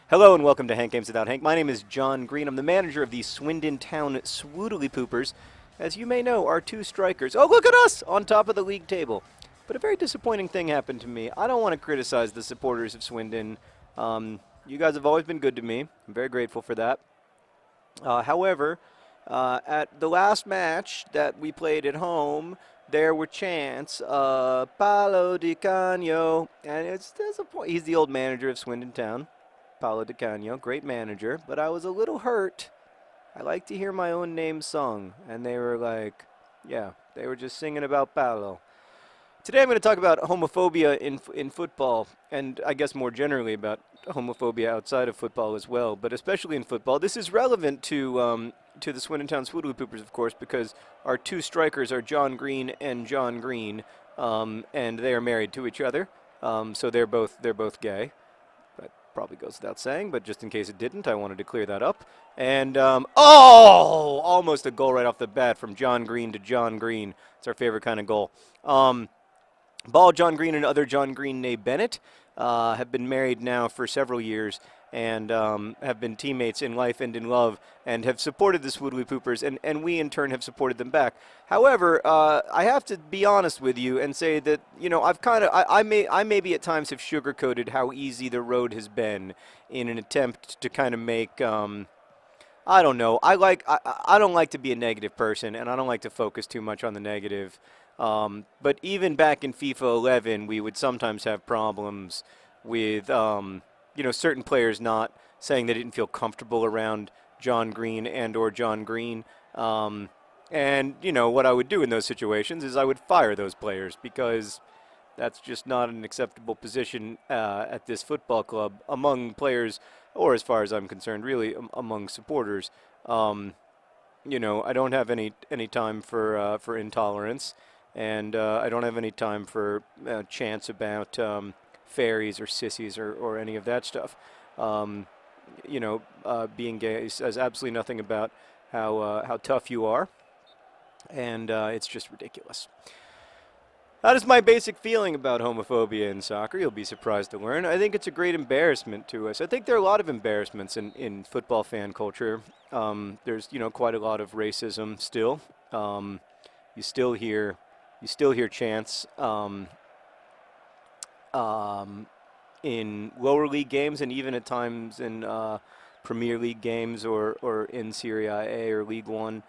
Hello and welcome to Hank Games Without Hank. My name is John Green. I'm the manager of the Swindon Town Swoodilypoopers. As you may know, our two strikers, oh look at us, on top of the league table. But a very disappointing thing happened to me. I don't want to criticize the supporters of Swindon. You guys have always been good to me. I'm very grateful for that. However, at the last match that we played at home, there were chants, Paolo Di Canio, and it's disappointing. He's the old manager of Swindon Town. Paolo Di Canio, great manager, but I was a little hurt. I like to hear my own name sung, and they were like, yeah, they were just singing about Paolo. Today I'm going to talk about homophobia in football, and I guess more generally about homophobia outside of football as well, but especially in football. This is relevant to the Swindon Town Swoodilypoopers, of course, because our two strikers are John Green and John Green, and they are married to each other, so they're both gay. Probably goes without saying, but just in case it didn't, I wanted to clear that up. And, almost a goal right off the bat from John Green to John Green. It's our favorite kind of goal. Ball John Green and other John Green, née Bennett, have been married now for several years and have been teammates in life and in love and have supported the Swoodilypoopers, and we in turn have supported them back. However, I have to be honest with you and say that, you know, I maybe at times have sugarcoated how easy the road has been in an attempt to kind of make, I don't know, I don't like to be a negative person, and I don't like to focus too much on the negative. But even back in FIFA 11, we would sometimes have problems with, you know, certain players not saying they didn't feel comfortable around John Green and or John Green. And, you know, what I would do in those situations is I would fire those players because that's just not an acceptable position at this football club among players, or as far as I'm concerned, really among supporters. You know, I don't have any time for intolerance. And I don't have any time for chants about fairies or sissies or any of that stuff. You know, being gay says absolutely nothing about how tough you are, and it's just ridiculous. That is my basic feeling about homophobia in soccer. You'll be surprised to learn. I think it's a great embarrassment to us. I think there are a lot of embarrassments in football fan culture. There's, you know, quite a lot of racism still. You still hear chants in lower league games and even at times in Premier League games or in Serie A or League One.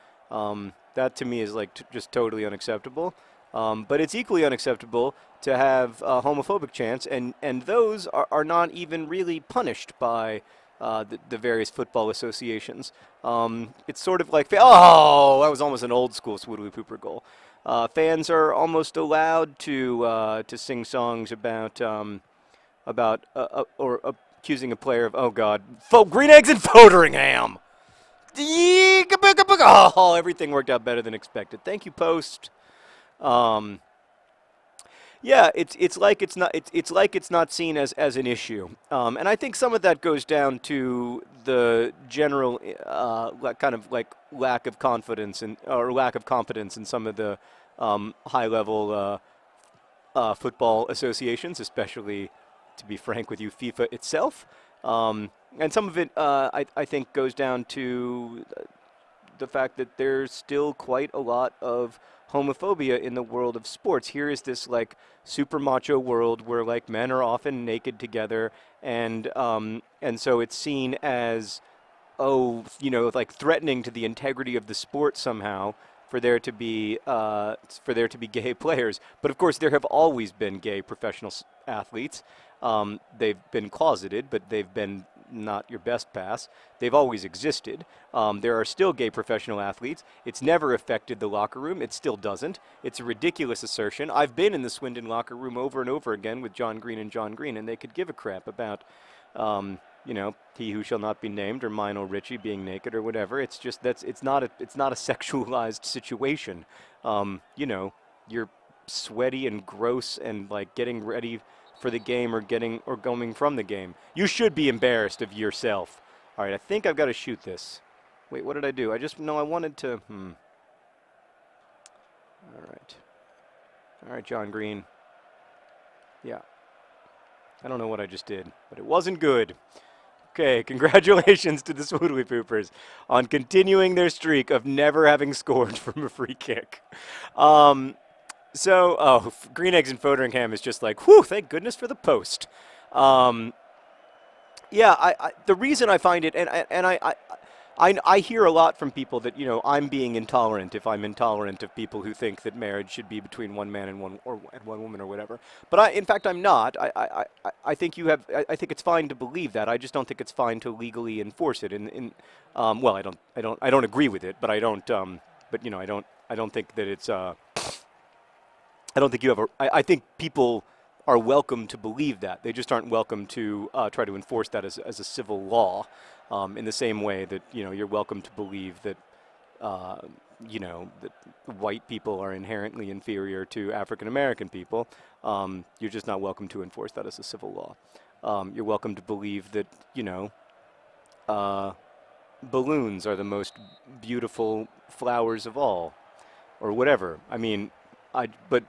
That to me is like just totally unacceptable. But it's equally unacceptable to have homophobic chants, and those are not even really punished by the various football associations. It's sort of like, oh, that was almost an old school Swoodilypooper goal. Fans are almost allowed to sing songs about or accusing a player of, oh God, green eggs and Foderingham. Oh, everything worked out better than expected. Thank you, Post. Yeah, it's like it's not seen as an issue, and I think some of that goes down to the general kind of like lack of confidence or lack of competence in some of the high-level football associations, especially, to be frank with you, FIFA itself, and some of it I think goes down to the fact that there's still quite a lot of homophobia in the world of sports. Here is this like super macho world where like men are often naked together, and so it's seen as, oh, you know, like threatening to the integrity of the sport somehow for there to be gay players. But of course there have always been gay professional athletes. They've been closeted, but they've been not your best pass. They've always existed. There are still gay professional athletes. It's never affected the locker room. It still doesn't. It's a ridiculous assertion. I've been in the Swindon locker room over and over again with John Green and John Green, and they could give a crap about, you know, he who shall not be named or Lionel Richie being naked or whatever. It's just it's not a sexualized situation. You know, you're sweaty and gross and like getting ready for the game or going from the game. You should be embarrassed of yourself. All right, I think I've got to shoot this. Wait, what did I do? I wanted to, All right, John Green. Yeah. I don't know what I just did, but it wasn't good. Okay, congratulations to the Swoodilypoopers on continuing their streak of never having scored from a free kick. Green Eggs and Foderingham is just like, whew, thank goodness for the post. Yeah, the reason I find it, I hear a lot from people that, I'm being intolerant if I'm intolerant of people who think that marriage should be between one man and one woman or whatever. But in fact, I'm not. I think I think it's fine to believe that. I just don't think it's fine to legally enforce it. Well, I don't agree with it, but I don't. I don't think that it's. I don't think you have I think people are welcome to believe that. They just aren't welcome to try to enforce that as a civil law. In the same way that you're welcome to believe that that white people are inherently inferior to African American people, you're just not welcome to enforce that as a civil law. You're welcome to believe that balloons are the most beautiful flowers of all, or whatever. I mean, but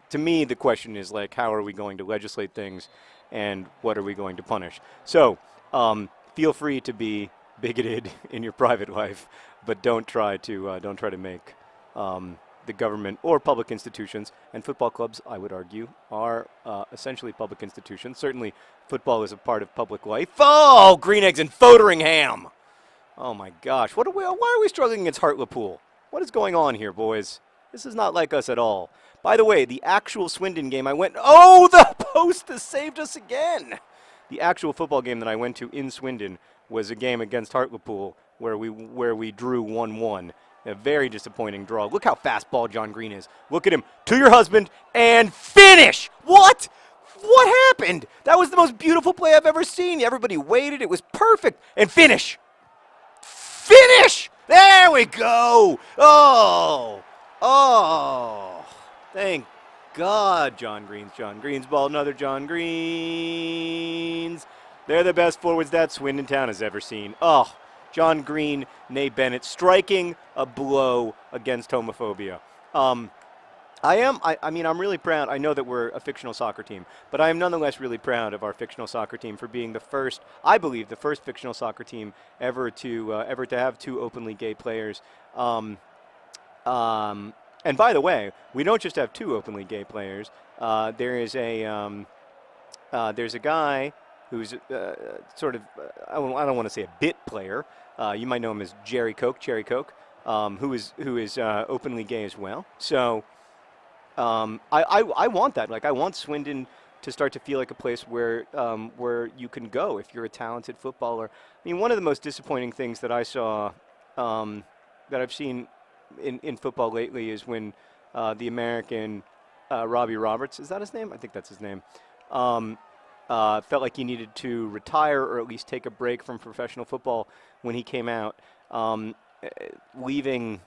to me the question is how are we going to legislate things, and what are we going to punish? So. Feel free to be bigoted in your private life, but don't try to make the government or public institutions, and football clubs, I would argue, are essentially public institutions. Certainly, football is a part of public life. Oh, Green Eggs and Foderingham! Oh my gosh, why are we struggling against Hartlepool? What is going on here, boys? This is not like us at all. By the way, the actual Swindon game oh, the post has saved us again! The actual football game that I went to in Swindon was a game against Hartlepool where we drew 1-1. A very disappointing draw. Look how fast ball John Green is. Look at him. To your husband and finish! What? What happened? That was the most beautiful play I've ever seen. Everybody waited. It was perfect. And finish! Finish! There we go! Oh! Oh! Thank God, John Green's ball, another John Green's. They're the best forwards that Swindon Town has ever seen. Oh, John Green, nay Bennett, striking a blow against homophobia. I'm really proud. I know that we're a fictional soccer team, but I am nonetheless really proud of our fictional soccer team for being the first fictional soccer team ever to have two openly gay players. And by the way, we don't just have two openly gay players. There's a guy who's sort of I don't want to say a bit player. You might know him as Cherry Coke, who is openly gay as well. So I want that. I want Swindon to start to feel like a place where you can go if you're a talented footballer. I mean, one of the most disappointing things that I saw that I've seen in football lately is when the American Robbie Roberts, is that his name? I think that's his name. Felt like he needed to retire or at least take a break from professional football when he came out, leaving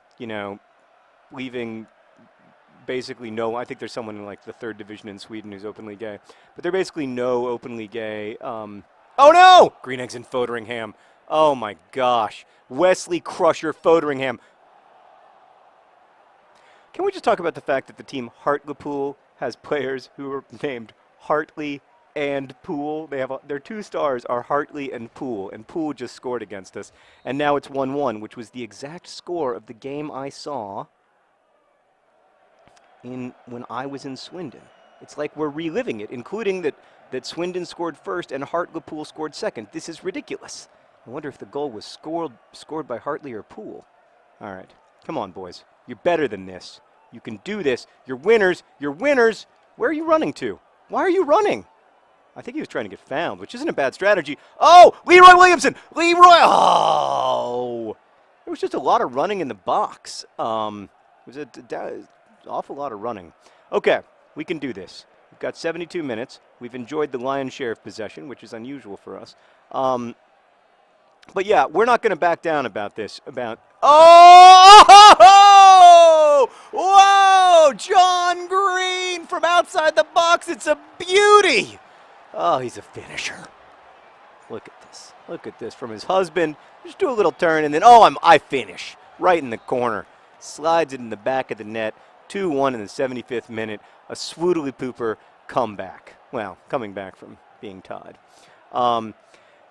basically no. I think there's someone in the third division in Sweden who's openly gay, but they're basically no openly gay. Oh no! Green Eggs and Foderingham. Oh my gosh, Wesley Crusher Foderingham. Can we just talk about the fact that the team Hartlepool has players who are named Hartley and Pool? They have their two stars are Hartley and Pool just scored against us, and now it's 1-1, which was the exact score of the game I saw when I was in Swindon. It's like we're reliving it, including that Swindon scored first and Hartlepool scored second. This is ridiculous. I wonder if the goal was scored by Hartley or Pool. All right, come on, boys. You're better than this. You can do this. You're winners. You're winners. Where are you running to? Why are you running? I think he was trying to get fouled, which isn't a bad strategy. Oh, Leroy Williamson. Leroy. Oh. There was just a lot of running in the box. It was an awful lot of running. Okay, we can do this. We've got 72 minutes. We've enjoyed the lion's share of possession, which is unusual for us. But yeah, we're not going to back down about this. Oh! Whoa! John Green from outside the box. It's a beauty. Oh, he's a finisher. Look at this. Look at this from his husband. Just do a little turn and then, I finish. Right in the corner. Slides it in the back of the net. 2-1 in the 75th minute. A Swoodilypooper comeback. Well, coming back from being tied.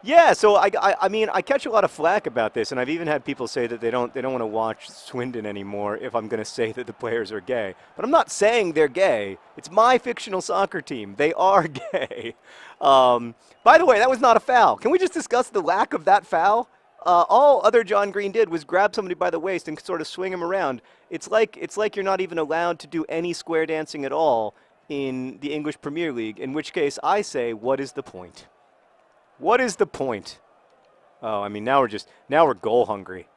Yeah, so I mean, I catch a lot of flack about this, and I've even had people say that they don't want to watch Swindon anymore if I'm going to say that the players are gay. But I'm not saying they're gay. It's my fictional soccer team. They are gay. By the way, that was not a foul. Can we just discuss the lack of that foul? All other John Green did was grab somebody by the waist and sort of swing him around. It's like you're not even allowed to do any square dancing at all in the English Premier League. In which case, I say, what is the point? What is the point? Oh, I mean, now we're goal hungry.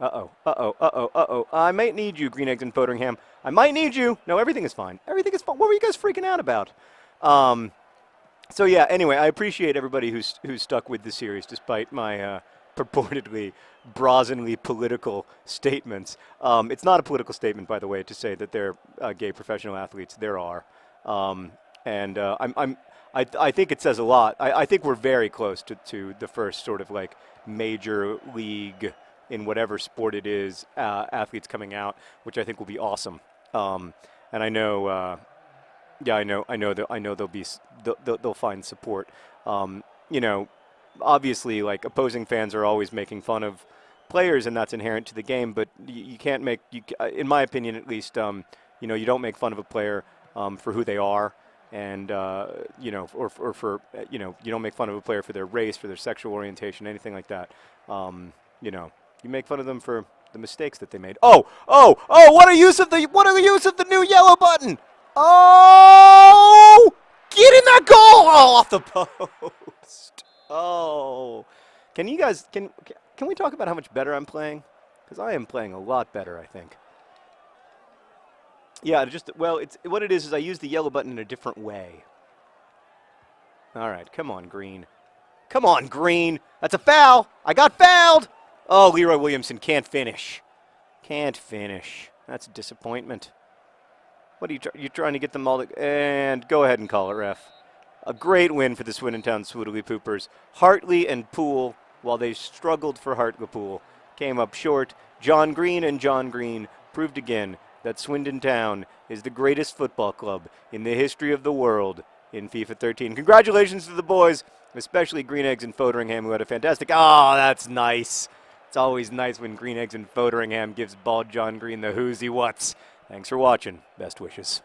Uh-oh, uh-oh, uh-oh, uh-oh. I might need you, Green Eggs and Foderingham. I might need you. No, everything is fine. Everything is fine. What were you guys freaking out about? So yeah, anyway, I appreciate everybody who's stuck with the series despite my purportedly brazenly political statements. It's not a political statement, by the way, to say that they're gay professional athletes. There are. I think it says a lot. I think we're very close to the first sort of like major league in whatever sport it is, athletes coming out, which I think will be awesome. And I know, they'll find support. You know, obviously, like opposing fans are always making fun of players, and that's inherent to the game. But you can't make, in my opinion, at least, you don't make fun of a player for who they are. And, or for, you don't make fun of a player for their race, for their sexual orientation, anything like that. You make fun of them for the mistakes that they made. Oh, what a use of the new yellow button. Oh, get in that goal. Oh, off the post. Oh, can you guys, can we talk about how much better I'm playing? Because I am playing a lot better, I think. Yeah, it's what it is I use the yellow button in a different way. All right, come on, Green. Come on, Green. That's a foul. I got fouled. Oh, Leroy Williamson can't finish. Can't finish. That's a disappointment. What are you trying to get them all to, and go ahead and call it, ref. A great win for the Swindon Town Swoodilypoopers. Hartley and Poole, while they struggled for Hartlepool, came up short. John Green proved again that Swindon Town is the greatest football club in the history of the world in FIFA 13. Congratulations to the boys, especially Green Eggs and Foderingham, who had a fantastic... Oh, that's nice. It's always nice when Green Eggs and Foderingham gives bald John Green the who's he what's. Thanks for watching. Best wishes.